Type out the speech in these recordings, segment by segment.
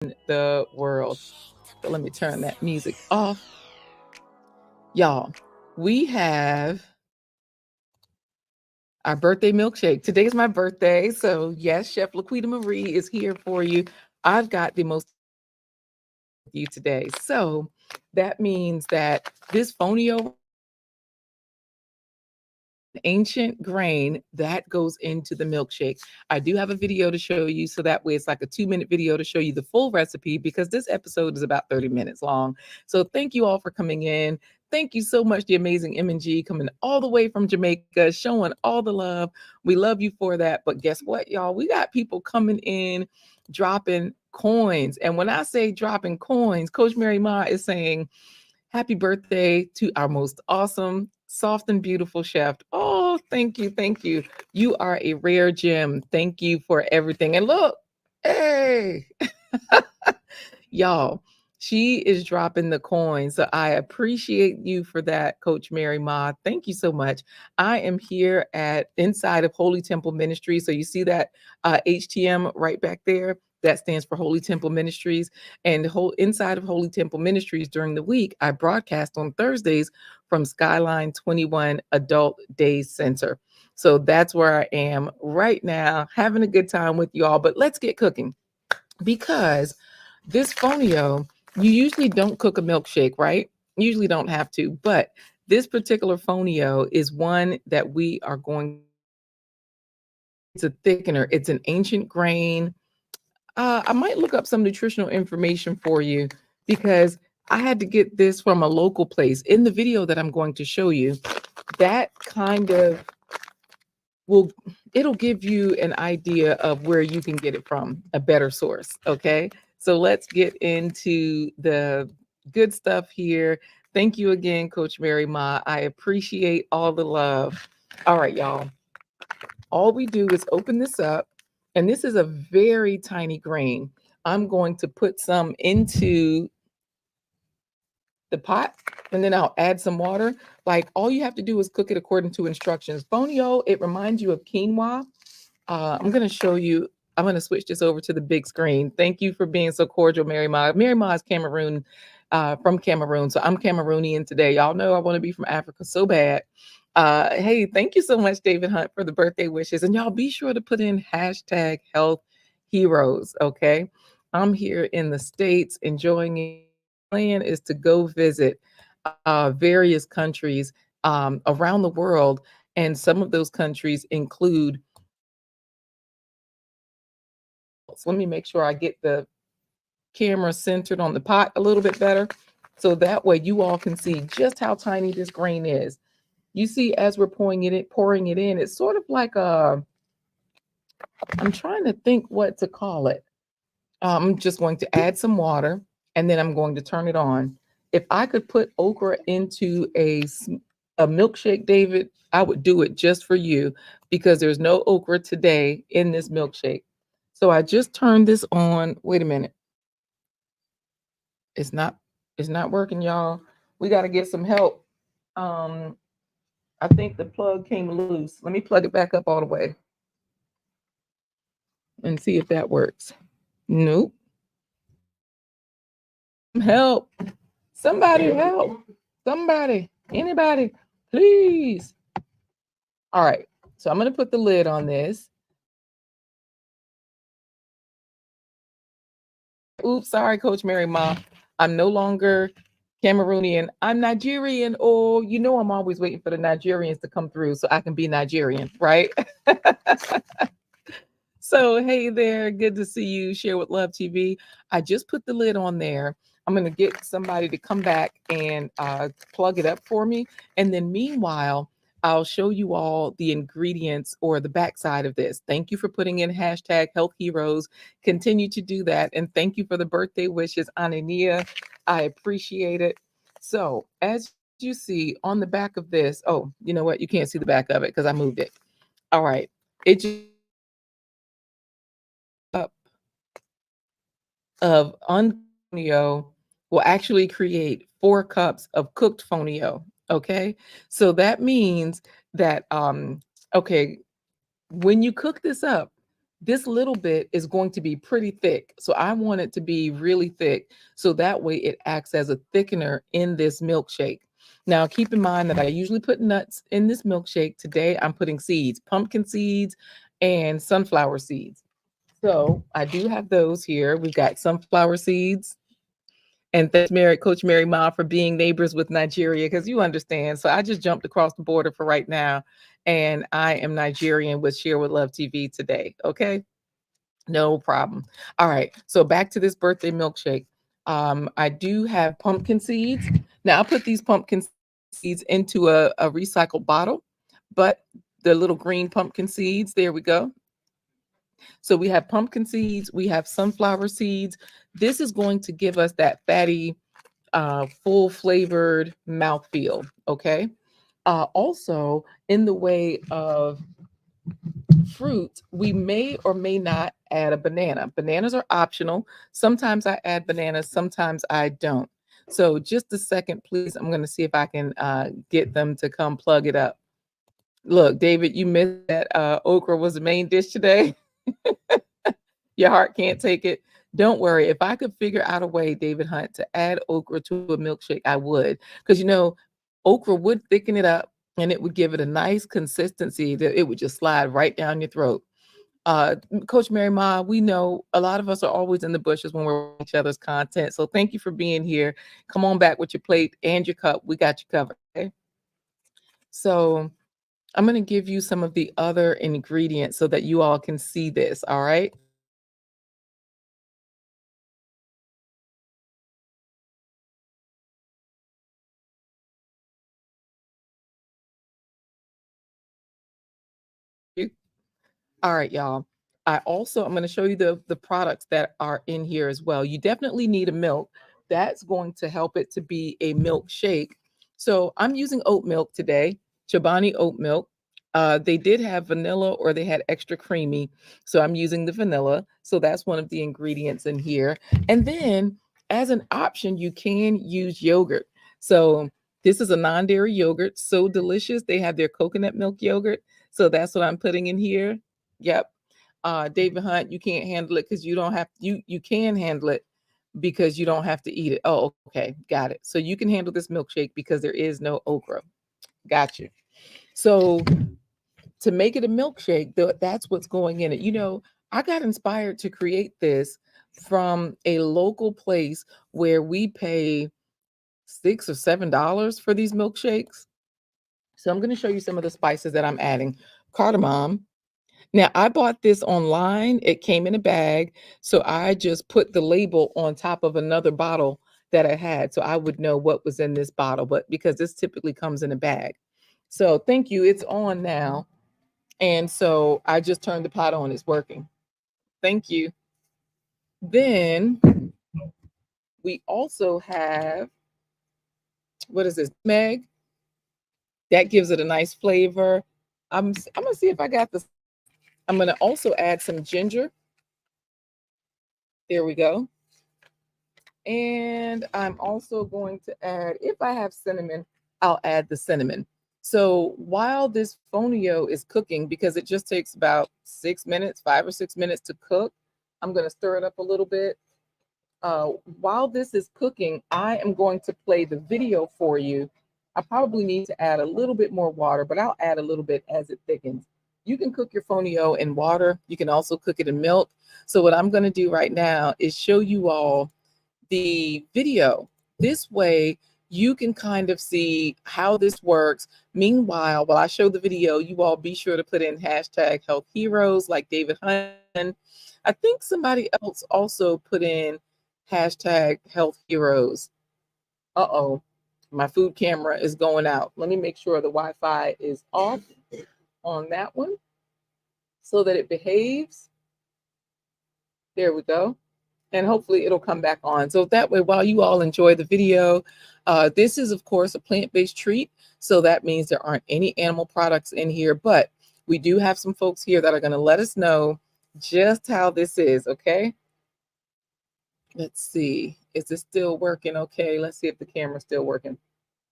the world. So let me turn that music off. Y'all, we have our birthday milkshake. Today is my birthday. So, yes, Chef LaQuita Marie is here for you. I've got the most you today. So, that means that this Fonio ancient grain that goes into the milkshake. I do have a video to show you, so that way it's like a 2-minute video to show you the full recipe, because this episode is about 30 minutes long. So thank you all for coming in. Thank you so much, the amazing M&G, coming all the way from Jamaica, showing all the love. We love you for that. But guess what, y'all? We got people coming in, dropping coins. And when I say dropping coins, Coach Mary Ma is saying, happy birthday to our most awesome, soft and beautiful chef. Oh, thank you. Thank you. You are a rare gem. Thank you for everything. And look, hey, y'all, she is dropping the coin. So I appreciate you for that, Coach Mary Ma. Thank you so much. I am here at inside of Holy Temple Ministry. So you see that HTM right back there? That stands for Holy Temple Ministries. And inside of Holy Temple Ministries during the week, I broadcast on Thursdays from Skyline 21 Adult Day Center. So that's where I am right now, having a good time with you all. But let's get cooking, because this fonio, you usually don't cook a milkshake, right? You usually don't have to. But this particular fonio is one that we are going. It's a thickener. It's an ancient grain. I might look up some nutritional information for you, because I had to get this from a local place. In the video that I'm going to show you, that kind of it'll give you an idea of where you can get it from, a better source. Okay. So let's get into the good stuff here. Thank you again, Coach Mary Ma. I appreciate all the love. All right, y'all. All we do is open this up, and this is a very tiny grain. I'm going to put some into the pot, and then I'll add some water. Like, all you have to do is cook it according to instructions. Fonio, it reminds you of quinoa. I'm going to show you. I'm going to switch this over to the big screen. Thank you for being so cordial, Mary Ma. Mary Ma is Cameroon, from Cameroon. So I'm Cameroonian today. Y'all know I want to be from Africa so bad. Hey, thank you so much, David Hunt, for the birthday wishes. And y'all be sure to put in hashtag health heroes. Okay. I'm here in the States enjoying it. Plan is to go visit various countries around the world. And some of those countries include, so let me make sure I get the camera centered on the pot a little bit better, so that way you all can see just how tiny this grain is. You see, as we're pouring it in, it's sort of like I'm trying to think what to call it. I'm just going to add some water, and then I'm going to turn it on. If I could put okra into a milkshake, David, I would do it just for you, because there's no okra today in this milkshake. So I just turned this on. Wait a minute. It's not it's not working, y'all. We got to get some help. Um, I think the plug came loose. Let me plug it back up all the way and see if that works. Nope. Help. Somebody help. Somebody. Anybody. Please. All right. So I'm going to put the lid on this. Oops, sorry, Coach Mary Ma. I'm no longer Cameroonian. I'm Nigerian. Oh, you know, I'm always waiting for the Nigerians to come through so I can be Nigerian, right? So, hey there. Good to see you. Share with Love TV. I just put the lid on there. I'm going to get somebody to come back and plug it up for me. And then meanwhile, I'll show you all the ingredients or the backside of this. Thank you for putting in hashtag health heroes. Continue to do that. And thank you for the birthday wishes, Anania. I appreciate it. So as you see on the back of this, oh, you know what? You can't see the back of it because I moved it. All right. It just up of unfonio will actually create 4 cups of cooked fonio. Okay. So that means that, okay, when you cook this up, This little bit is going to be pretty thick. So I want it to be really thick. So that way it acts as a thickener in this milkshake. Now, keep in mind that I usually put nuts in this milkshake. Today, I'm putting seeds, pumpkin seeds and sunflower seeds. So I do have those here. We've got sunflower seeds. And thanks, Coach Mary Ma, for being neighbors with Nigeria, because you understand. So I just jumped across the border for right now. And I am Nigerian with Share with Love TV today. Okay. No problem. All right. So back to this birthday milkshake. I do have pumpkin seeds. Now I'll put these pumpkin seeds into a recycled bottle, but the little green pumpkin seeds, there we go. So we have pumpkin seeds, we have sunflower seeds. This is going to give us that fatty, full flavored mouthfeel. Okay. Also, in the way of fruit, we may or may not add a banana. Bananas are optional. Sometimes I add bananas, sometimes I don't. So just a second, please. I'm going to see if I can get them to come plug it up. Look, David, you missed that okra was the main dish today. Your heart can't take it. Don't worry. If I could figure out a way, David Hunt, to add okra to a milkshake, I would. Because, okra would thicken it up and it would give it a nice consistency that it would just slide right down your throat. Coach Mary Ma, we know a lot of us are always in the bushes when we're watching each other's content. So thank you for being here. Come on back with your plate and your cup. We got you covered. Okay? So I'm going to give you some of the other ingredients so that you all can see this. All right. All right, y'all. I'm going to show you the products that are in here as well. You definitely need a milk. That's going to help it to be a milkshake. So I'm using oat milk today, Chobani oat milk. They did have vanilla or they had extra creamy. So I'm using the vanilla. So that's one of the ingredients in here. And then as an option, you can use yogurt. So this is a non-dairy yogurt, so delicious. They have their coconut milk yogurt. So that's what I'm putting in here. Yep. David Hunt, you can't handle it because you don't have you can handle it because you don't have to eat it. Oh, okay, got it. So you can handle this milkshake because there is no okra. Got you. So to make it a milkshake, that's what's going in it. I got inspired to create this from a local place where we pay $6 or $7 for these milkshakes. So I'm going to show you some of the spices that I'm adding. Cardamom. Now, I bought this online. It came in a bag. So I just put the label on top of another bottle that I had so I would know what was in this bottle, but because this typically comes in a bag. So thank you. It's on now. And so I just turned the pot on. It's working. Thank you. Then we also have, what is this? Meg. That gives it a nice flavor. I'm going to see if I got this. I'm going to also add some ginger. There we go. And I'm also going to add, if I have cinnamon, I'll add the cinnamon. So while this fonio is cooking, because it just takes about 6 minutes, 5 or 6 minutes to cook, I'm going to stir it up a little bit. While this is cooking, I am going to play the video for you. I probably need to add a little bit more water, but I'll add a little bit as it thickens. You can cook your fonio in water. You can also cook it in milk. So what I'm going to do right now is show you all the video. This way you can kind of see how this works. Meanwhile, while I show the video, you all be sure to put in hashtag health heroes like David Hunt. I think somebody else also put in hashtag health heroes. Uh-oh, my food camera is going out. Let me make sure the Wi-Fi is off on that one so that it behaves. There we go. And hopefully it'll come back on. So that way, while you all enjoy the video, this is, of course, a plant-based treat. So that means there aren't any animal products in here, but we do have some folks here that are going to let us know just how this is, okay? Let's see. Is this still working? Okay, let's see if the camera's still working.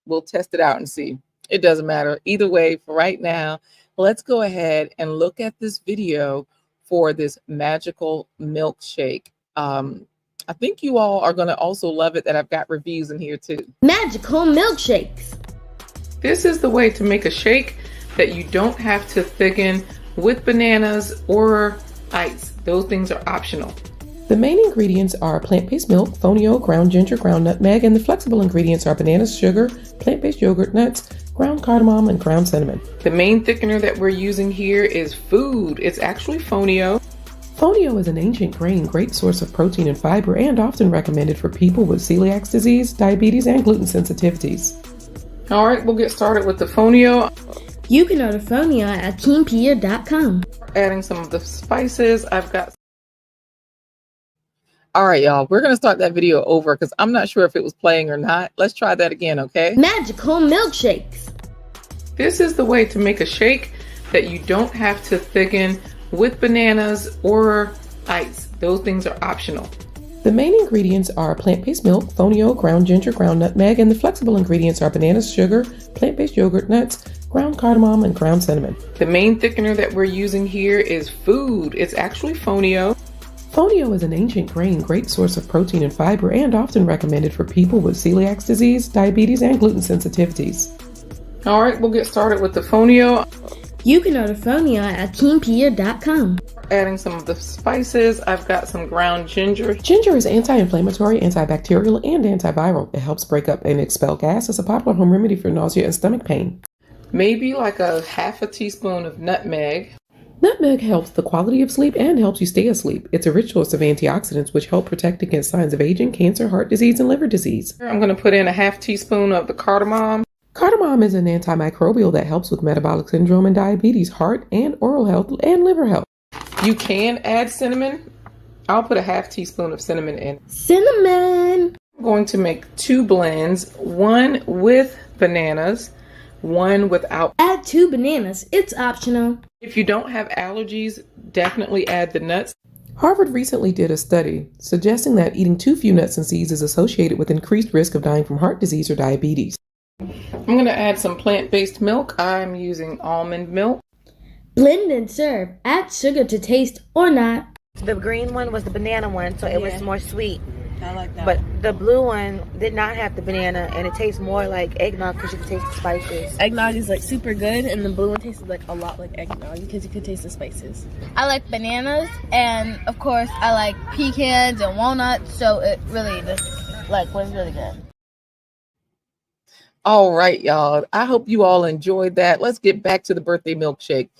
We'll test it out and see. It doesn't matter. Either way, for right now, let's go ahead and look at this video for this magical milkshake. I think you all are going to also love it that I've got reviews in here too. Magical milkshakes. This is the way to make a shake that you don't have to thicken with bananas or ice. Those things are optional. The main ingredients are plant-based milk, fonio, ground ginger, ground nutmeg, and the flexible ingredients are bananas, sugar, plant-based yogurt, nuts, ground cardamom, and ground cinnamon. The main thickener that we're using here is food. It's actually fonio. Fonio is an ancient grain, great source of protein and fiber, and often recommended for people with celiac disease, diabetes, and gluten sensitivities. All right, we'll get started with the fonio. You can order fonio at keenpia.com. Adding some of the spices. All right, y'all, we're going to start that video over because I'm not sure if it was playing or not. Let's try that again, okay? Magical milkshakes. This is the way to make a shake that you don't have to thicken with bananas or ice. Those things are optional. The main ingredients are plant-based milk, fonio, ground ginger, ground nutmeg, and the flexible ingredients are bananas, sugar, plant-based yogurt, nuts, ground cardamom, and ground cinnamon. The main thickener that we're using here is food. It's actually fonio. Fonio is an ancient grain, great source of protein and fiber, and often recommended for people with celiac disease, diabetes, and gluten sensitivities. All right, we'll get started with the fonio. You can order fonio at keenpia.com. Adding some of the spices. I've got some ground ginger. Ginger is anti-inflammatory, antibacterial, and antiviral. It helps break up and expel gas. It's a popular home remedy for nausea and stomach pain. Maybe like a half a teaspoon of nutmeg. Nutmeg helps the quality of sleep and helps you stay asleep. It's a rich source of antioxidants which help protect against signs of aging, cancer, heart disease, and liver disease. I'm going to put in a half teaspoon of the cardamom. Cardamom is an antimicrobial that helps with metabolic syndrome and diabetes, heart and oral health, and liver health. You can add cinnamon. I'll put a half teaspoon of cinnamon in. Cinnamon. I'm going to make 2 blends, one with bananas, one without. Add 2 bananas. It's optional. If you don't have allergies, definitely add the nuts. Harvard recently did a study suggesting that eating too few nuts and seeds is associated with increased risk of dying from heart disease or diabetes. I'm going to add some plant-based milk. I'm using almond milk. Blend and serve. Add sugar to taste or not. The green one was the banana one, so it was more sweet. I like that. But the blue one did not have the banana, and it tastes more like eggnog because you can taste the spices. Eggnog is like super good, and the blue one tastes like a lot like eggnog because you can taste the spices. I like bananas, and of course I like pecans and walnuts, so it really just was really good. All right, y'all. I hope you all enjoyed that. Let's get back to the birthday milkshake.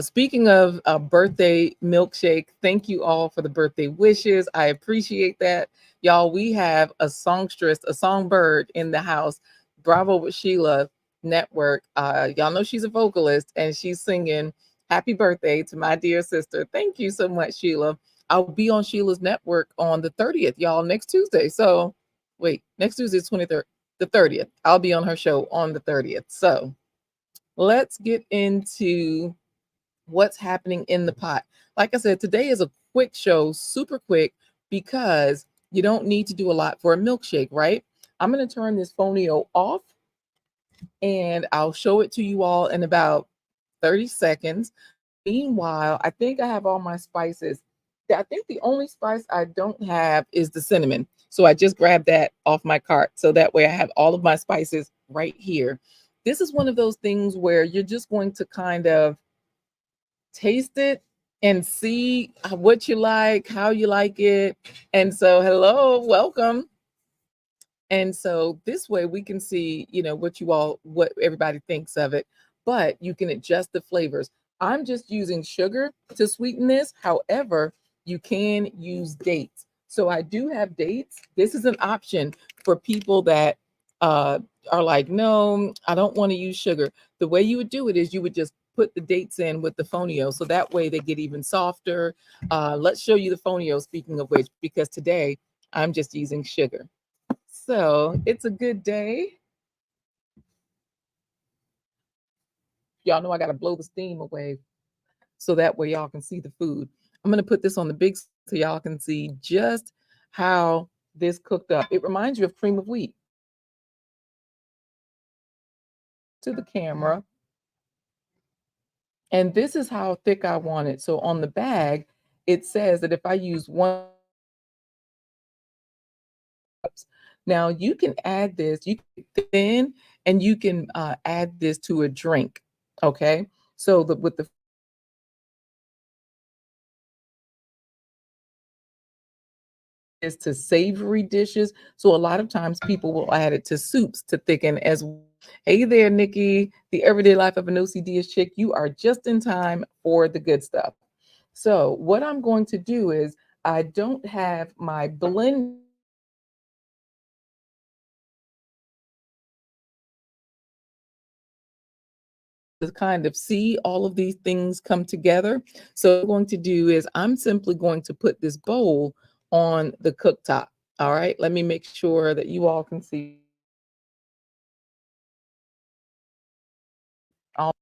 Speaking of birthday milkshake, thank you all for the birthday wishes. I appreciate that. Y'all, we have a songstress, a songbird in the house, Bravo with Sheila Network. Y'all know she's a vocalist and she's singing happy birthday to my dear sister. Thank you so much, Sheila. I'll be on Sheila's network on the 30th, y'all, next Tuesday. So wait, next Tuesday is 23rd, the 30th. I'll be on her show on the 30th. So let's get into what's happening in the pot. Like I said, today is a quick show, super quick, because you don't need to do a lot for a milkshake, right? I'm going to turn this fonio off and I'll show it to you all in about 30 seconds. Meanwhile, I think I have all my spices. I think the only spice I don't have is the cinnamon. So I just grabbed that off my cart. So that way I have all of my spices right here. This is one of those things where you're just going to kind of taste it and see what you like, how you like it. And so, hello, welcome. And so this way we can see, what everybody thinks of it, but you can adjust the flavors. I'm just using sugar to sweeten this. However, you can use dates. So I do have dates. This is an option for people that are like, no, I don't want to use sugar. The way you would do it is you would just put the dates in with the fonio. So that way they get even softer. Let's show you the fonio, speaking of which, because today I'm just using sugar. So it's a good day. Y'all know I got to blow the steam away so that way y'all can see the food. I'm going to put this on the big so y'all can see just how this cooked up. It reminds you of cream of wheat. To the camera. And this is how thick I want it. So on the bag, it says that if I use 1 cups. Now you can add this, you can thin, and you can add this to a drink. Okay. So with the is to savory dishes. So a lot of times people will add it to soups to thicken as well. Hey there, Nikki, the everyday life of an OCD is chick. You are just in time for the good stuff. So what I'm going to do is I don't have my blend to kind of see all of these things come together. So what I'm going to do is I'm simply going to put this bowl on the cooktop. All right, let me make sure that you all can see. All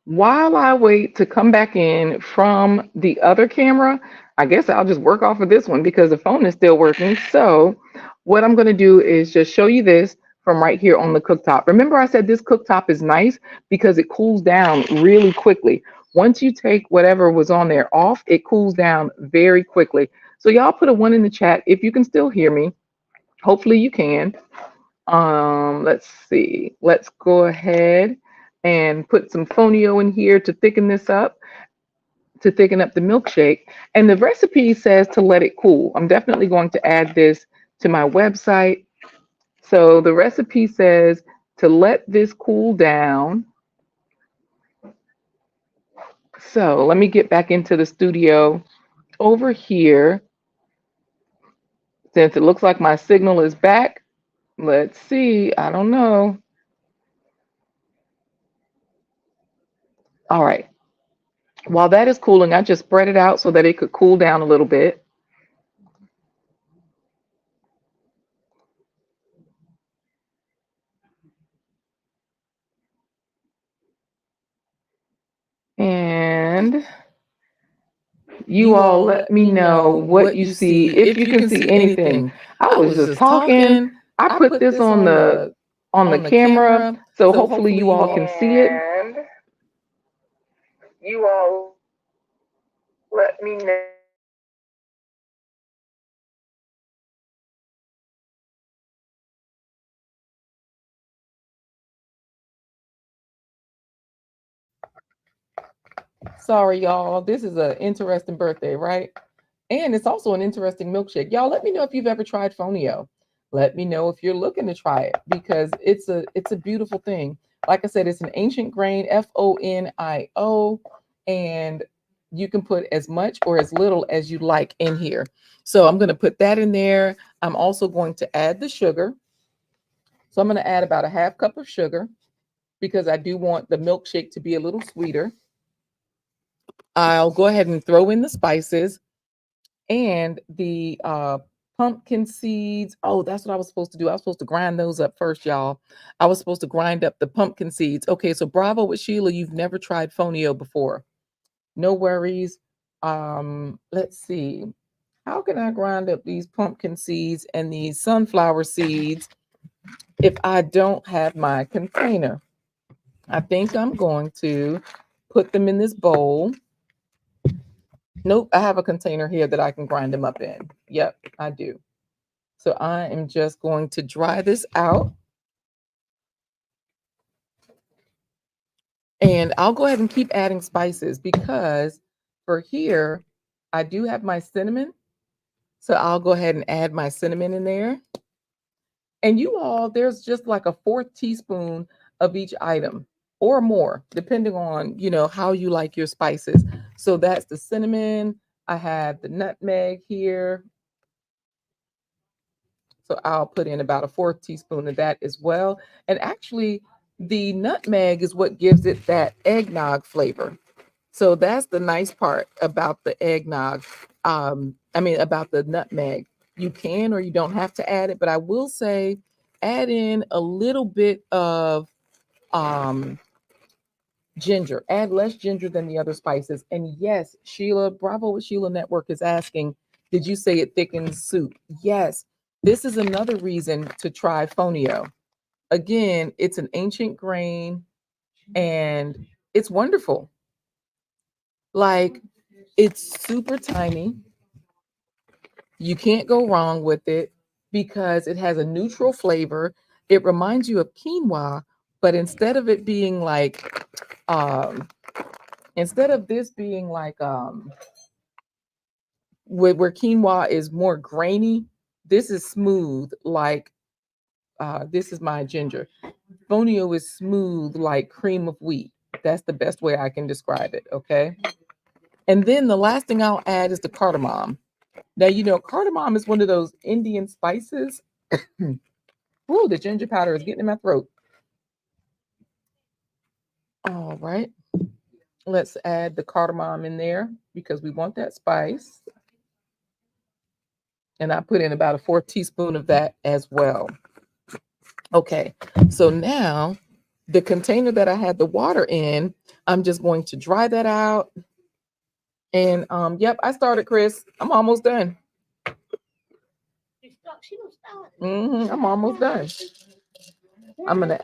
while I wait to come back in from the other camera, I guess I'll just work off of this one because the phone is still working. So what I'm going to do is just show you this from right here on the cooktop. Remember I said this cooktop is nice because it cools down really quickly. Once you take whatever was on there off, it cools down very quickly. So y'all put a 1 in the chat if you can still hear me. Hopefully you can. Let's see. Let's go ahead and put some fonio in here to thicken this up, to thicken up the milkshake. And the recipe says to let it cool. I'm definitely going to add this to my website. So the recipe says to let this cool down. So let me get back into the studio over here. Since it looks like my signal is back, let's see. I don't know. All right. While that is cooling, I just spread it out so that it could cool down a little bit. And you all let me know what you see, if you can see anything. I was just talking. I put this on the camera, so hopefully you all can see it. And you all let me know. Sorry, y'all. This is an interesting birthday, right? And it's also an interesting milkshake. Y'all, let me know if you've ever tried Fonio. Let me know if you're looking to try it because it's a beautiful thing. Like I said, it's an ancient grain, Fonio, and you can put as much or as little as you like in here. So I'm going to put that in there. I'm also going to add the sugar. So I'm going to add about a half cup of sugar because I do want the milkshake to be a little sweeter. I'll go ahead and throw in the spices and the pumpkin seeds. Oh, that's what I was supposed to do. I was supposed to grind those up first, y'all. I was supposed to grind up the pumpkin seeds. Okay, so bravo with Sheila. You've never tried Fonio before. No worries. Let's see. How can I grind up these pumpkin seeds and these sunflower seeds if I don't have my container? I think I'm going to put them in this bowl. Nope, I have a container here that I can grind them up in. Yep, I do. So I am just going to dry this out. And I'll go ahead and keep adding spices because for here, I do have my cinnamon. So I'll go ahead and add my cinnamon in there. And you all, there's just like a 4th teaspoon of each item or more, depending on, how you like your spices. So that's the cinnamon. I have the nutmeg here. So I'll put in about a 4th teaspoon of that as well. And actually, The nutmeg is what gives it that eggnog flavor. So that's the nice part about the eggnog. About the nutmeg. You can or you don't have to add it, but I will say add in a little bit of um, ginger. Add less ginger than the other spices. And yes, Sheila, Bravo with Sheila Network is asking, did you say it thickens soup? Yes. This is another reason to try Fonio. Again, it's an ancient grain and it's wonderful. Like, it's super tiny. You can't go wrong with it because it has a neutral flavor. It reminds you of quinoa, but instead of it being like, instead of this being like, where quinoa is more grainy, this is smooth. Like, this is my ginger. Fonio is smooth like cream of wheat. That's the best way I can describe it. Okay. And then the last thing I'll add is the cardamom. Now, cardamom is one of those Indian spices. Ooh, the ginger powder is getting in my throat. All right. Let's add the cardamom in there because we want that spice. And I put in about a 4th teaspoon of that as well. Okay. So now the container that I had the water in, I'm just going to dry that out. And yep, I started, Chris. I'm almost done. I'm almost done. I'm gonna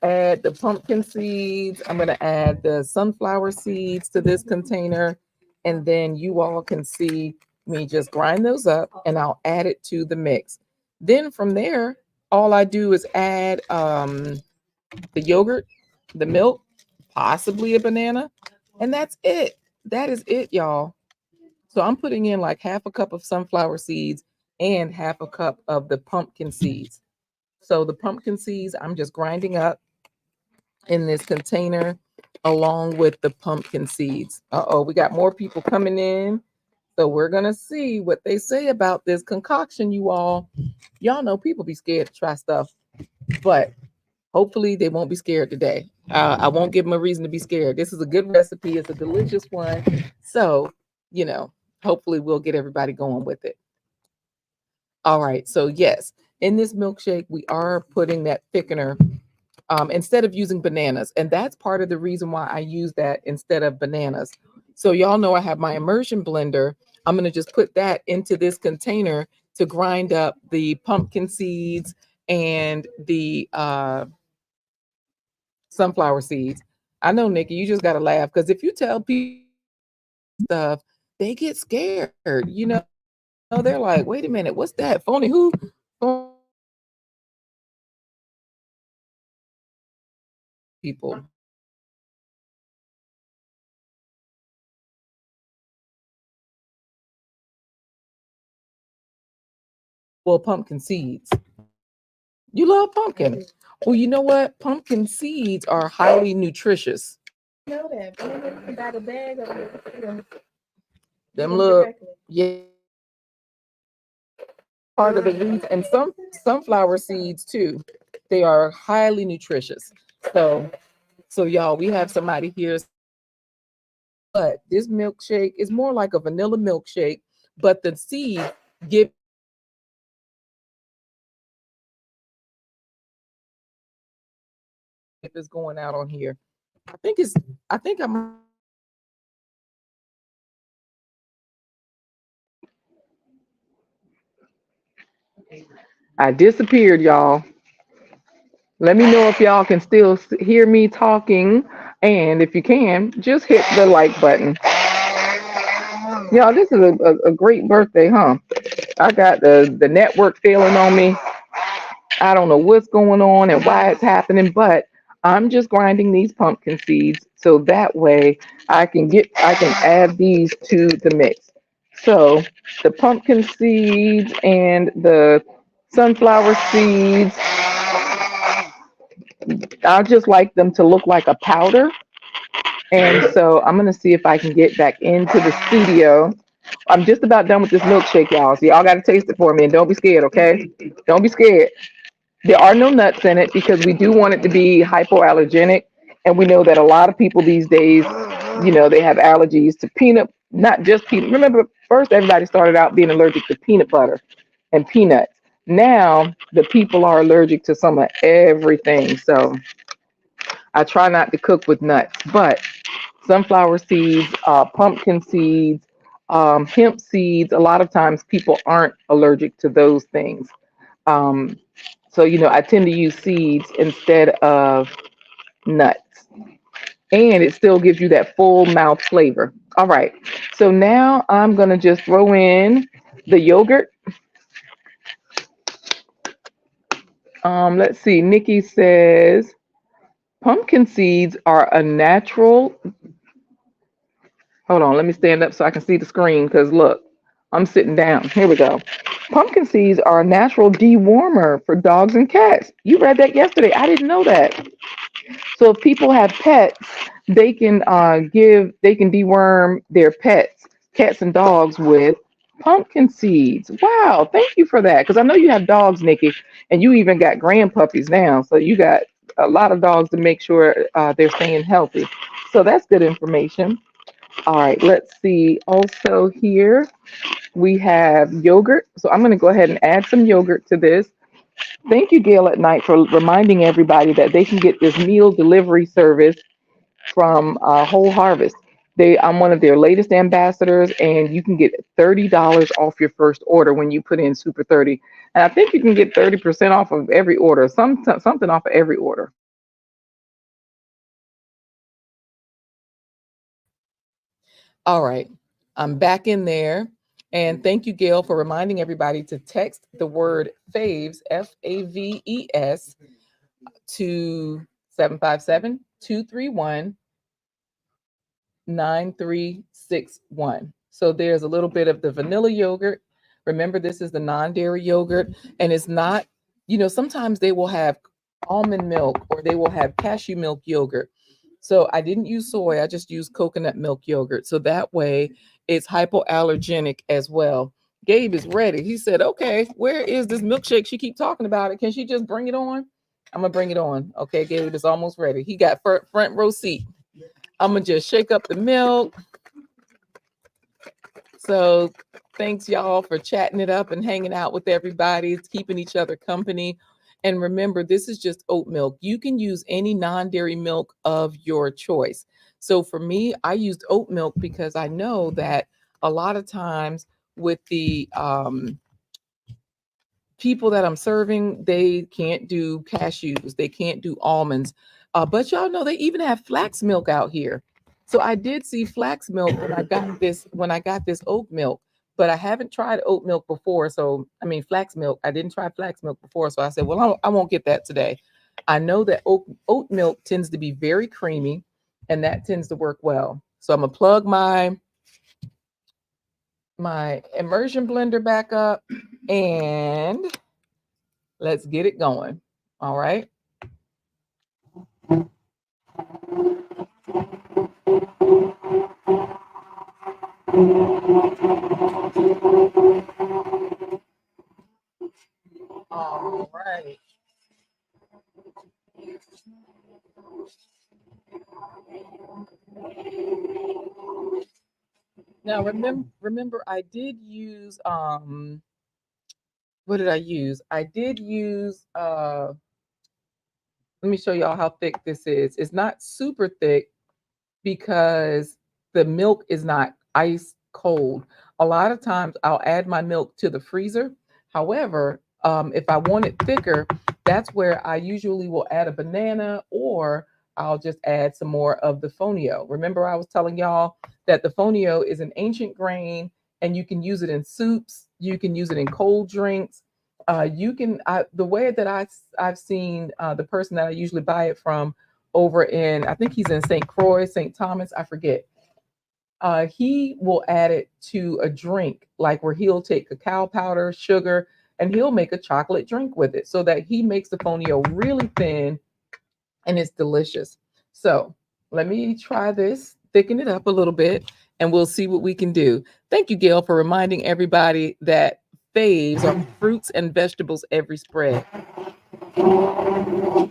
add the pumpkin seeds. I'm gonna add the sunflower seeds to this container, and then you all can see me just grind those up, and I'll add it to the mix. Then from there, all I do is add the yogurt, the milk, possibly a banana, and that's it. That is it, y'all. So I'm putting in like half a cup of sunflower seeds and half a cup of the pumpkin seeds. So the pumpkin seeds, I'm just grinding up in this container along with the pumpkin seeds. Uh-oh, we got more people coming in. So we're going to see what they say about this concoction, you all. Y'all know people be scared to try stuff, but hopefully they won't be scared today. I won't give them a reason to be scared. This is a good recipe. It's a delicious one. So, hopefully we'll get everybody going with it. All right. So yes, in this milkshake, we are putting that thickener instead of using bananas. And that's part of the reason why I use that instead of bananas. So y'all know I have my immersion blender. I'm going to just put that into this container to grind up the pumpkin seeds and the sunflower seeds. I know, Nikki, you just got to laugh because if you tell people stuff, they get scared. They're like, wait a minute, what's that? Phony who? People. Well, pumpkin seeds. You love pumpkin. Well, you know what? Pumpkin seeds are highly nutritious. You know that. Buy the bag of them look, yeah. Part of the reason, and some sunflower seeds too. They are highly nutritious. So y'all, we have somebody here. But this milkshake is more like a vanilla milkshake, but the seed give is going out on here. I think I disappeared, y'all. Let me know if y'all can still hear me talking. And if you can, just hit the like button. Y'all, this is a great birthday, huh? I got the network failing on me. I don't know what's going on and why it's happening, but I'm just grinding these pumpkin seeds so that way I can add these to the mix. So the pumpkin seeds and the sunflower seeds, I just like them to look like a powder. And so I'm going to see if I can get back into the studio. I'm just about done with this milkshake, y'all. So y'all got to taste it for me and don't be scared, okay? Don't be scared. There are no nuts in it because we do want it to be hypoallergenic. And we know that a lot of people these days, they have allergies to peanut, not just peanut. Remember, first everybody started out being allergic to peanut butter and peanuts. Now the people are allergic to some of everything. So I try not to cook with nuts, but sunflower seeds, pumpkin seeds, hemp seeds, a lot of times people aren't allergic to those things. Um, so, I tend to use seeds instead of nuts. And it still gives you that full mouth flavor. All right. So now I'm going to just throw in the yogurt. Let's see. Nikki says pumpkin seeds are a natural. Hold on. Let me stand up so I can see the screen because look, I'm sitting down. Here we go. Pumpkin seeds are a natural dewormer for dogs and cats. You read that yesterday. I didn't know that. So if people have pets, they can deworm their pets, cats and dogs with pumpkin seeds. Wow, thank you for that. Because I know you have dogs, Nikki, and you even got grandpuppies now. So you got a lot of dogs to make sure they're staying healthy. So that's good information. All right, let's see. Also here we have yogurt. So I'm going to go ahead and add some yogurt to this. Thank you, Gail at Night, for reminding everybody that they can get this meal delivery service from Whole Harvest. I'm one of their latest ambassadors, and you can get $30 off your first order when you put in Super 30. And I think you can get 30% off of every order, something off of every order. All right, I'm back in there. And thank you, Gail, for reminding everybody to text the word FAVES, FAVES, to 757-231-9361. So there's a little bit of the vanilla yogurt. Remember, this is the non-dairy yogurt, and it's not, sometimes they will have almond milk or they will have cashew milk yogurt. So I didn't use soy, I just used coconut milk yogurt. So that way it's hypoallergenic as well. Gabe is ready. He said, okay, where is this milkshake? She keep talking about it. Can she just bring it on? I'm gonna bring it on. Okay, Gabe is almost ready. He got front row seat. I'm gonna just shake up the milk. So thanks y'all for chatting it up and hanging out with everybody. It's keeping each other company. And remember, this is just oat milk. You can use any non-dairy milk of your choice. So for me, I used oat milk because I know that a lot of times with the people that I'm serving, they can't do cashews, they can't do almonds. But y'all know they even have flax milk out here. So I did see flax milk when I got this oat milk, but I haven't tried oat milk before. So I mean flax milk. I didn't try flax milk before. So I said, well, I won't get that today. I know that oat milk tends to be very creamy, and that tends to work well. So I'm gonna plug my immersion blender back up and let's get it going. All right. All right. Now remember I did use what did I use? I did use let me show y'all how thick this is. It's not super thick because the milk is not ice cold. A lot of times I'll add my milk to the freezer. However, if I want it thicker, that's where I usually will add a banana, or I'll just add some more of the fonio. Remember I was telling y'all that the fonio is an ancient grain and you can use it in soups. You can use it in cold drinks. The way that I've seen the person that I usually buy it from over in, I think he's in St. Croix, St. Thomas, I forget. He will add it to a drink, like where he'll take cacao powder, sugar, and he'll make a chocolate drink with it so that he makes the fonio really thin and it's delicious. So let me try this, thicken it up a little bit, and we'll see what we can do. Thank you, Gail, for reminding everybody that faves are fruits and vegetables every spread. All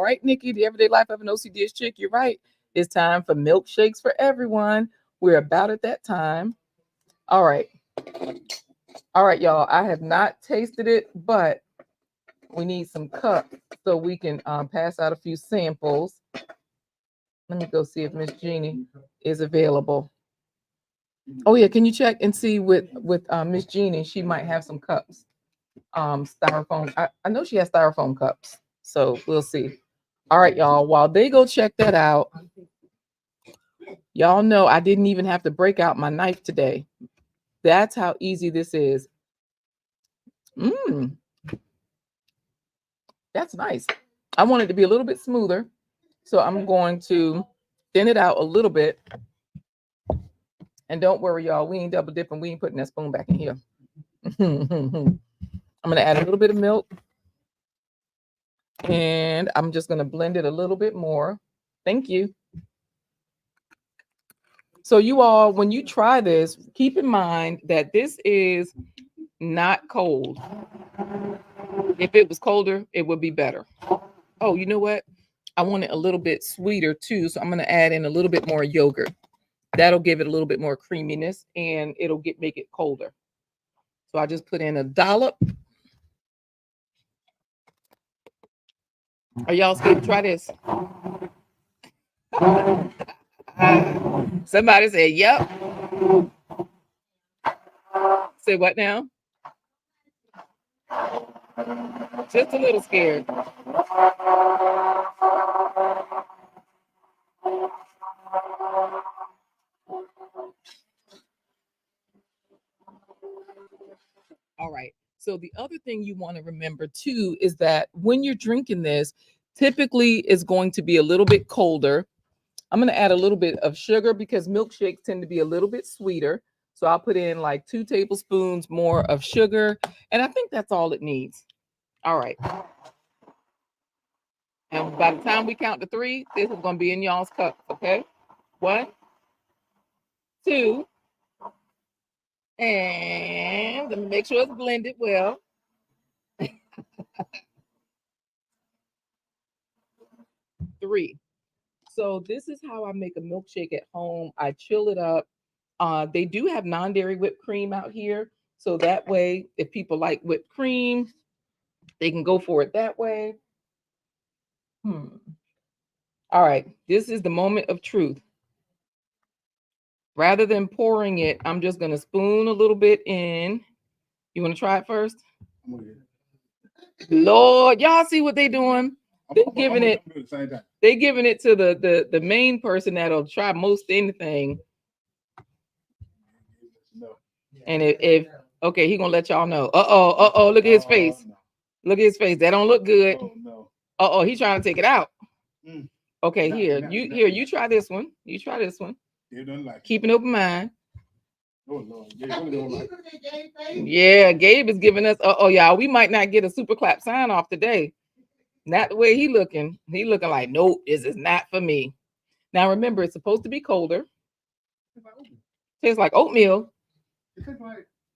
right, Nikki, the Everyday Life of an OCD chick. You're right. It's time for milkshakes for everyone. We're about at that time. All right, y'all. I have not tasted it, but we need some cups so we can pass out a few samples. Let me go see if Miss Jeannie is available. Oh yeah, can you check and see with Miss Jeannie? She might have some cups. Styrofoam. I know she has styrofoam cups, so we'll see. All right, y'all. While they go check that out, y'all know I didn't even have to break out my knife today. That's how easy this is. That's nice. I want it to be a little bit smoother, so I'm going to thin it out a little bit. And don't worry, y'all. We ain't double dipping. We ain't putting that spoon back in here. I'm going to add a little bit of milk. And I'm just going to blend it a little bit more. Thank you. So you all, when you try this, keep in mind that this is not cold. If it was colder, it would be better. Oh, you know what? I want it a little bit sweeter too. So I'm going to add in a little bit more yogurt. That'll give it a little bit more creaminess and it'll make it colder. So I just put in a dollop. Are y'all scared to try this? Somebody said, yep. Say what now? Just a little scared. All right. So the other thing you want to remember too is that when you're drinking this, typically it's going to be a little bit colder. I'm going to add a little bit of sugar because milkshakes tend to be a little bit sweeter. So I'll put in like 2 tablespoons more of sugar. And I think that's all it needs. All right. And by the time we count to 3, this is going to be in y'all's cup. Okay. 1, 2. And let me make sure it's blended well. 3. So this is how I make a milkshake at home. I chill it up. They do have non-dairy whipped cream out here. So that way, if people like whipped cream, they can go for it that way. All right. This is the moment of truth. Rather than pouring it, I'm just going to spoon a little bit in. You want to try it first? Lord, y'all see what they're doing? They're giving it to the main person that'll try most anything. And if okay, he gonna let y'all know. Look at his face. Look at his face. That don't look good. He's trying to take it out. Okay, you try this one. You try this one. Keep an open mind. Yeah, Gabe is giving us. Y'all, we might not get a super clap sign off today. Not the way he looking. He looking like, nope, this is not for me. Now remember, it's supposed to be colder. Tastes like oatmeal.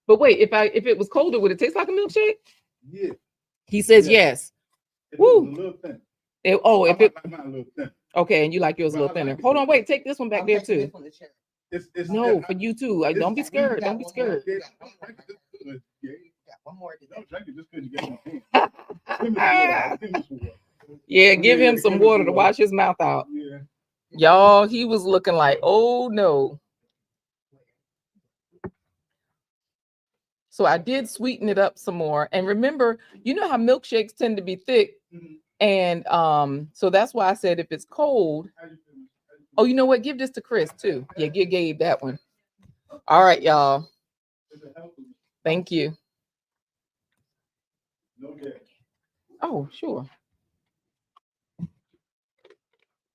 But wait, if it was colder, would it taste like a milkshake? Yeah. He says yes. Woo. Okay, and you like yours a little thinner. Hold on, wait, take this one back there too. No, for you too. Don't be scared. Don't be scared. Yeah, give him some water to wash his mouth out. Y'all, he was looking like, oh no. So I did sweeten it up some more. And remember, you know how milkshakes tend to be thick. And so that's why I said if it's cold. Oh, you know what? Give this to Chris too. Yeah, give Gabe that one. All right, y'all. Thank you. Oh, sure.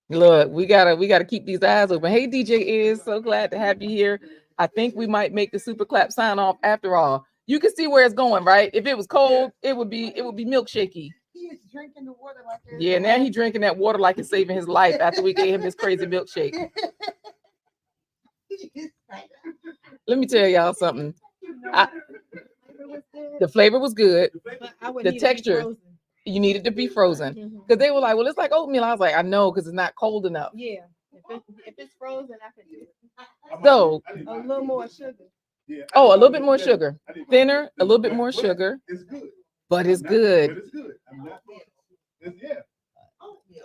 Look, we gotta keep these eyes open. Hey, DJ is so glad to have you here. I think we might make the super clap sign off after all. You can see where it's going, right? If it was cold, it would be milkshakey. Yeah, now he drinking that water like it's saving his life after we gave him this crazy milkshake. Let me tell y'all something. The flavor was good. The texture, you needed to be frozen. Because they were like, well, it's like oatmeal. I was like, I know, because it's not cold enough. Yeah. If it's frozen, I can do it. So, A little more sugar. oh, a little bit more sugar. Thinner, a little bit more sugar. But it's good.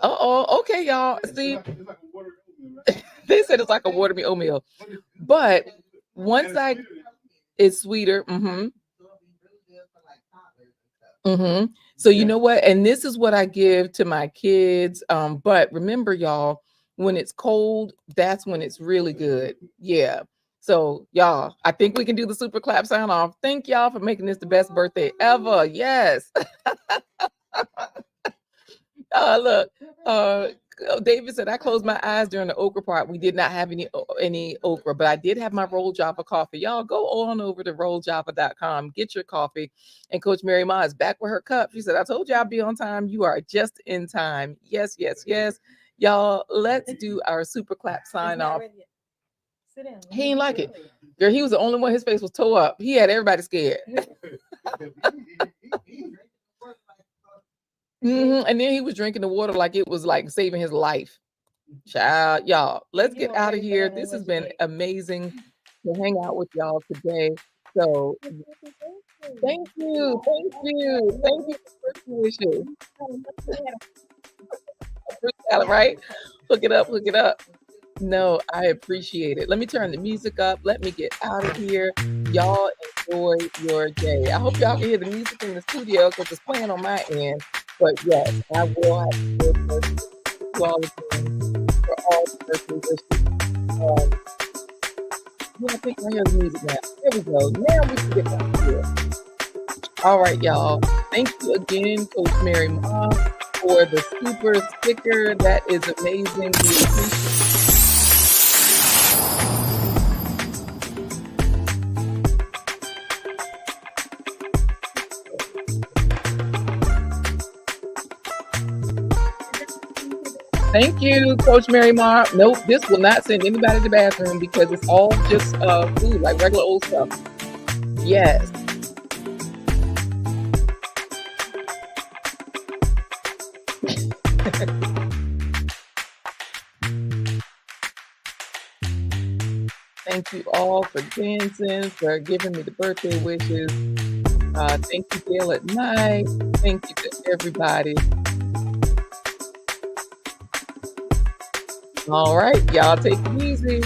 Uh-oh, okay, y'all. See, they said it's like a watery oatmeal. But once it's sweeter. So you know what? And this is what I give to my kids. But remember, y'all, when it's cold, that's when it's really good. Yeah. So y'all, I think we can do the super clap sign off. Thank y'all for making this the best birthday ever. Yes. Look, David said I closed my eyes during the okra part. We did not have any okra, but I did have my roll java coffee. Y'all go on over to rolljava.com, get your coffee. And Coach Mary Ma is back with her cup. She said, I told you I'd be on time. You are just in time. Yes, yes, yes. Y'all, let's do our super clap sign off. Sit down. He ain't like it. Girl, he was the only one, his face was tore up. He had everybody scared. And then he was drinking the water like it was like saving his life. Child, y'all, let's get out of here. This has been amazing to hang out with y'all today. So thank you for birthday wishes. Right? Hook it up. No, I appreciate it. Let me turn the music up. Let me get out of here. Y'all enjoy your day. I hope y'all can hear the music in the studio because it's playing on my end. But yes, I will have to do to all again for all the birthday wishes. I think I hear the music now. There we go. Now we can get out of here. All right, y'all. Thank you again, Coach Mary Ma, for the super sticker. That is amazing. We appreciate it. Thank you, Coach Mary Ma. Nope, this will not send anybody to the bathroom because it's all just food, like regular old stuff. Yes. Thank you all for dancing, for giving me the birthday wishes. Thank you, Gail at night. Thank you to everybody. All right, y'all take it easy.